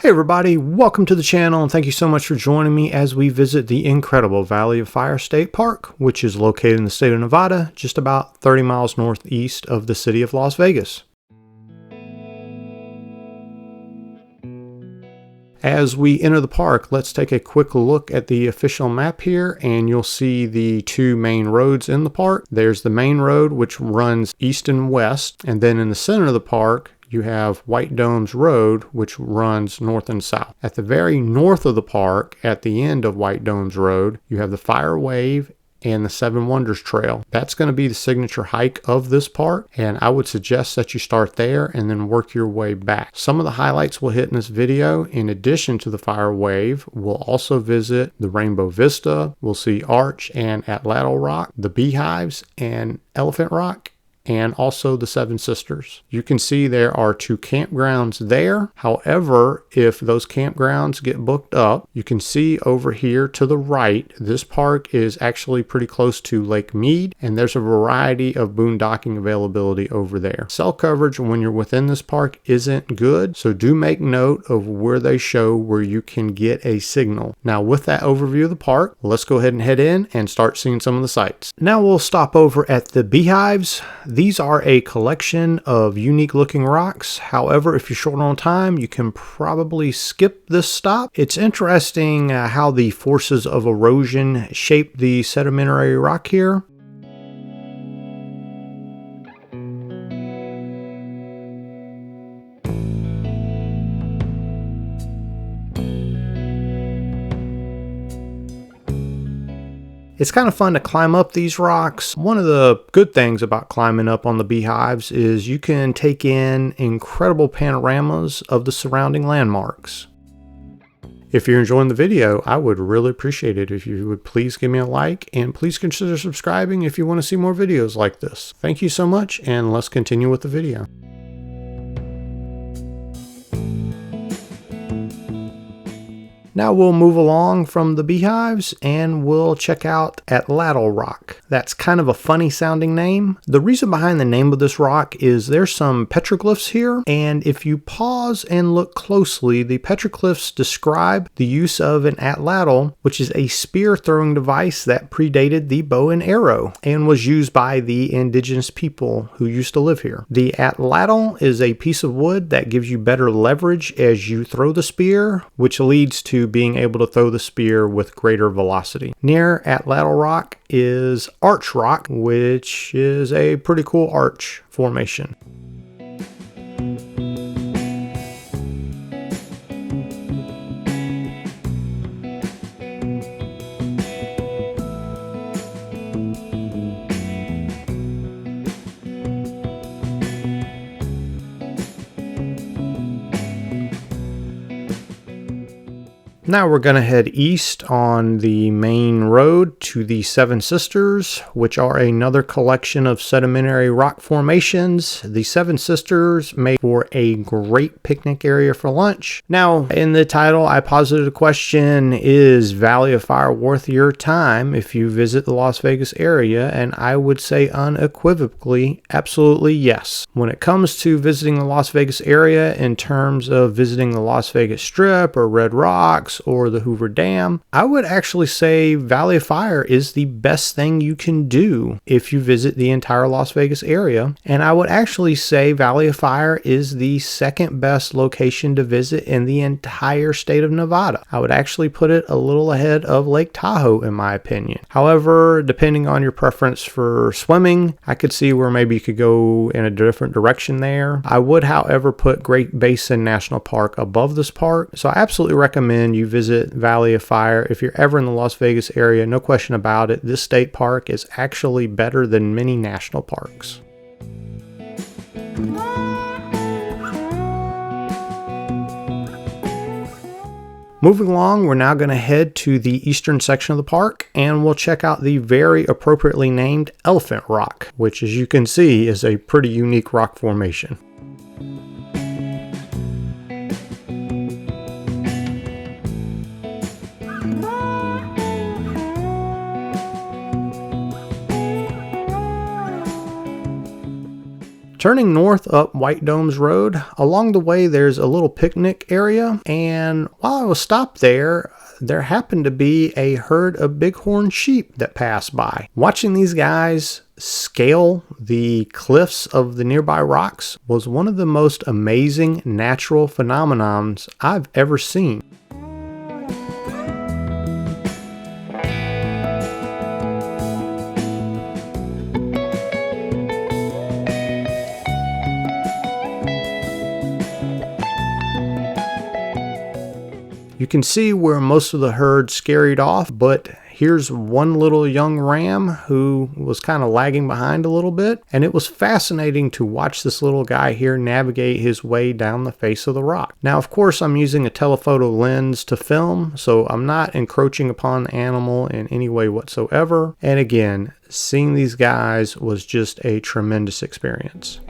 Hey everybody, welcome to the channel and thank you so much for joining me as we visit the incredible Valley of Fire State Park, which is located in the state of Nevada, just about 30 miles northeast of the city of Las Vegas. As we enter the park, let's take a quick look at the official map here, and you'll see the two main roads in the park. There's the main road, which runs east and west, and then in the center of the park, you have White Domes Road, which runs north and south. At the very north of the park, at the end of White Domes Road, you have the Fire Wave and the Seven Wonders Trail. That's going to be the signature hike of this park, and I would suggest that you start there and then work your way back. Some of the highlights we'll hit in this video, in addition to the Fire Wave, we'll also visit the Rainbow Vista, we'll see Arch and Atlatl Rock, the Beehives and Elephant Rock, and also the Seven Sisters. You can see there are two campgrounds there. However, if those campgrounds get booked up, you can see over here to the right, this park is actually pretty close to Lake Mead, and there's a variety of boondocking availability over there. Cell coverage when you're within this park isn't good, so do make note of where they show where you can get a signal. Now, with that overview of the park, let's go ahead and head in and start seeing some of the sights. Now we'll stop over at the Beehives. These are a collection of unique looking rocks. However, if you're short on time, you can probably skip this stop. It's interesting how the forces of erosion shape the sedimentary rock here. It's kind of fun to climb up these rocks. One of the good things about climbing up on the Beehives is you can take in incredible panoramas of the surrounding landmarks. If you're enjoying the video, I would really appreciate it if you would please give me a like, and please consider subscribing if you want to see more videos like this. Thank you so much, and let's continue with the video. Now we'll move along from the Beehives and we'll check out Atlatl Rock. That's kind of a funny sounding name. The reason behind the name of this rock is there's some petroglyphs here, and if you pause and look closely, the petroglyphs describe the use of an atlatl, which is a spear throwing device that predated the bow and arrow and was used by the indigenous people who used to live here. The atlatl is a piece of wood that gives you better leverage as you throw the spear, which leads to being able to throw the spear with greater velocity. Near Atlatl Rock is Arch Rock, which is a pretty cool arch formation. Now we're going to head east on the main road to the Seven Sisters, which are another collection of sedimentary rock formations. The Seven Sisters make for a great picnic area for lunch. Now, in the title, I posited a question, is Valley of Fire worth your time if you visit the Las Vegas area? And I would say unequivocally, absolutely yes. When it comes to visiting the Las Vegas area in terms of visiting the Las Vegas Strip or Red Rocks or the Hoover Dam, I would actually say Valley of Fire is the best thing you can do if you visit the entire Las Vegas area. And I would actually say Valley of Fire is the second best location to visit in the entire state of Nevada. I would actually put it a little ahead of Lake Tahoe in my opinion. However, depending on your preference for swimming, I could see where maybe you could go in a different direction there. I would, however, put Great Basin National Park above this park. So I absolutely recommend you visit Valley of Fire. If you're ever in the Las Vegas area, no question about it, this state park is actually better than many national parks. Moving along, we're now going to head to the eastern section of the park and we'll check out the very appropriately named Elephant Rock, which as you can see is a pretty unique rock formation. Turning north up White Domes Road, along the way there's a little picnic area, and while I was stopped there happened to be a herd of bighorn sheep that passed by. Watching these guys scale the cliffs of the nearby rocks was one of the most amazing natural phenomenons I've ever seen. You can see where most of the herd scurried off, but here's one little young ram who was kind of lagging behind a little bit, and it was fascinating to watch this little guy here navigate his way down the face of the rock. Now, of course, I'm using a telephoto lens to film, so I'm not encroaching upon the animal in any way whatsoever. And again, seeing these guys was just a tremendous experience.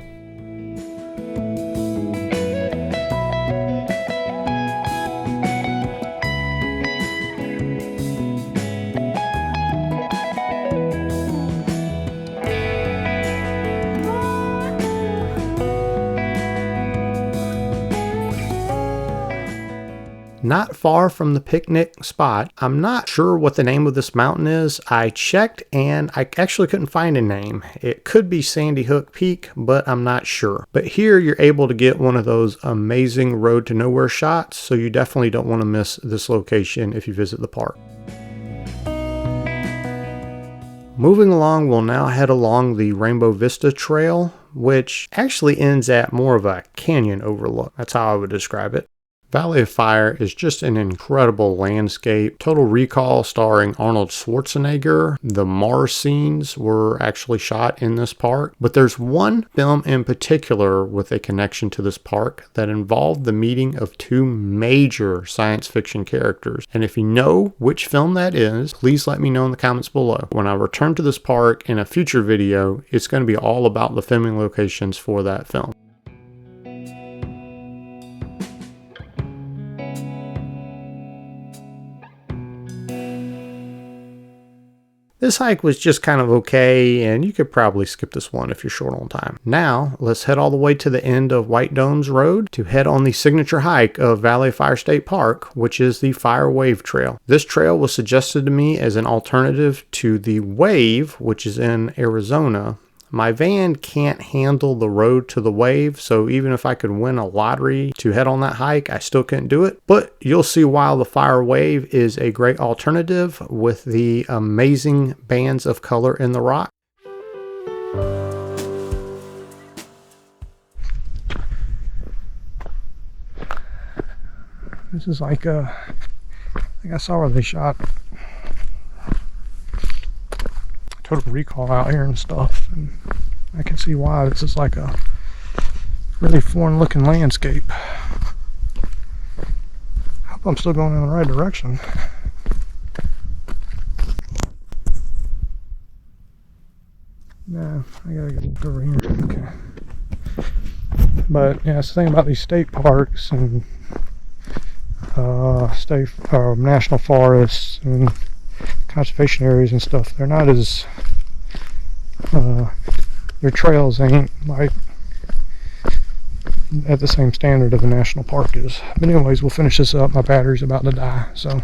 Not far from the picnic spot, I'm not sure what the name of this mountain is. I checked and I actually couldn't find a name. It could be Sandy Hook Peak, but I'm not sure. But here you're able to get one of those amazing road to nowhere shots, so you definitely don't want to miss this location if you visit the park. Moving along, we'll now head along the Rainbow Vista Trail, which actually ends at more of a canyon overlook. That's how I would describe it. Valley of Fire is just an incredible landscape. Total Recall starring Arnold Schwarzenegger. The Mars scenes were actually shot in this park. But there's one film in particular with a connection to this park that involved the meeting of two major science fiction characters. And if you know which film that is, please let me know in the comments below. When I return to this park in a future video, it's going to be all about the filming locations for that film. This hike was just kind of okay, and you could probably skip this one if you're short on time. Now, let's head all the way to the end of White Domes Road to head on the signature hike of Valley of Fire State Park, which is the Fire Wave Trail. This trail was suggested to me as an alternative to the Wave, which is in Arizona. My van can't handle the road to the Wave, so even if I could win a lottery to head on that hike, I still couldn't do it. But you'll see why the Fire Wave is a great alternative with the amazing bands of color in the rock. This is like I think I saw where they shot Total Recall out here and stuff, and I can see why this is like a really foreign looking landscape. I hope I'm still going in the right direction. No, I gotta go over here. Okay. But yeah, it's the thing about these state parks and national forests and conservation areas and stuff, they're not as their trails ain't like at the same standard of a national park is. But anyways, we'll finish this up. My battery's about to die, so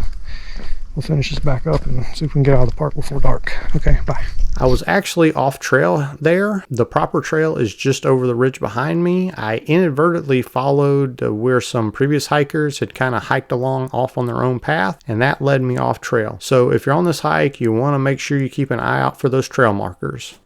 we'll finish this back up and see if we can get out of the park before dark. Okay, bye. I was actually off trail there. The proper trail is just over the ridge behind me. I inadvertently followed where some previous hikers had kind of hiked along off on their own path, and that led me off trail. So if you're on this hike, you want to make sure you keep an eye out for those trail markers.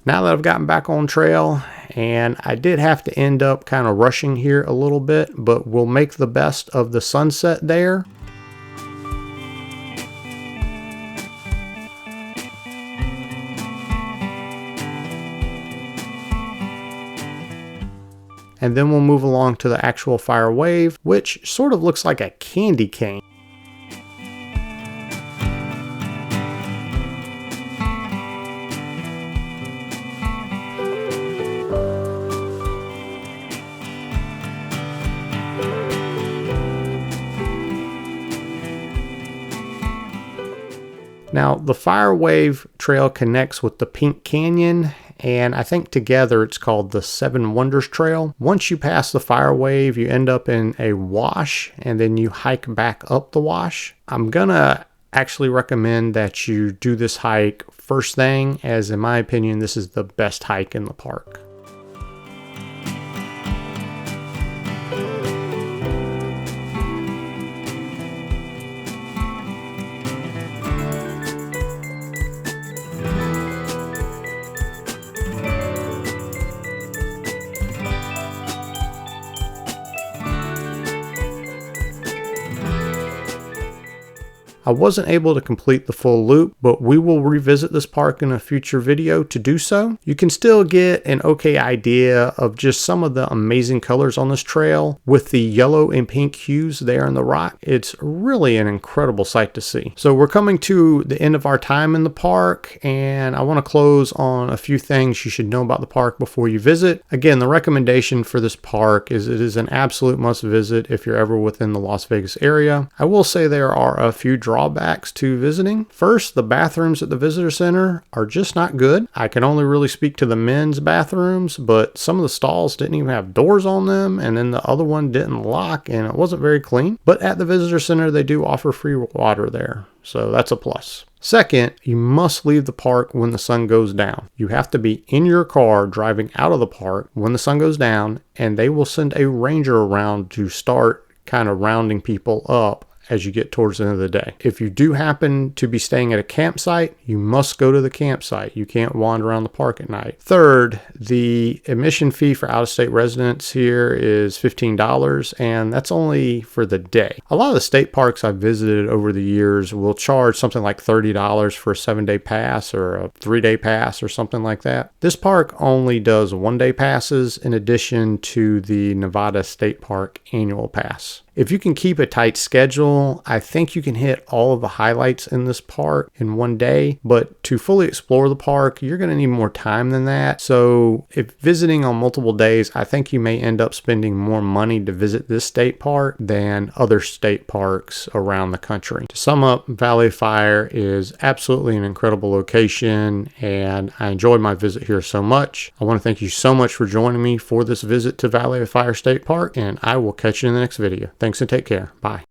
Now that I've gotten back on trail, and I did have to end up kind of rushing here a little bit, but we'll make the best of the sunset there. And then we'll move along to the actual Fire Wave, which sort of looks like a candy cane. Now, the Fire Wave Trail connects with the Pink Canyon, and I think together it's called the Seven Wonders Trail. Once you pass the Fire Wave, you end up in a wash, and then you hike back up the wash. I'm gonna actually recommend that you do this hike first thing, as in my opinion, this is the best hike in the park. I wasn't able to complete the full loop, but we will revisit this park in a future video to do so. You can still get an okay idea of just some of the amazing colors on this trail with the yellow and pink hues there in the rock. It's really an incredible sight to see. So we're coming to the end of our time in the park, and I want to close on a few things you should know about the park before you visit. Again, the recommendation for this park is it is an absolute must visit if you're ever within the Las Vegas area. I will say there are a few drawbacks to visiting. First, the bathrooms at the visitor center are just not good. I can only really speak to the men's bathrooms, but some of the stalls didn't even have doors on them, and then the other one didn't lock, and it wasn't very clean. But at the visitor center, they do offer free water there, so that's a plus. Second, you must leave the park when the sun goes down. You have to be in your car driving out of the park when the sun goes down, and they will send a ranger around to start kind of rounding people up as you get towards the end of the day. If you do happen to be staying at a campsite, you must go to the campsite. You can't wander around the park at night. Third, the admission fee for out-of-state residents here is $15, and that's only for the day. A lot of the state parks I've visited over the years will charge something like $30 for a 7-day pass or a 3-day pass or something like that. This park only does 1-day passes in addition to the Nevada State Park annual pass. If you can keep a tight schedule, I think you can hit all of the highlights in this park in one day, but to fully explore the park, you're going to need more time than that. So if visiting on multiple days, I think you may end up spending more money to visit this state park than other state parks around the country. To sum up, Valley of Fire is absolutely an incredible location, and I enjoyed my visit here so much. I want to thank you so much for joining me for this visit to Valley of Fire State Park, and I will catch you in the next video. Thanks and take care. Bye.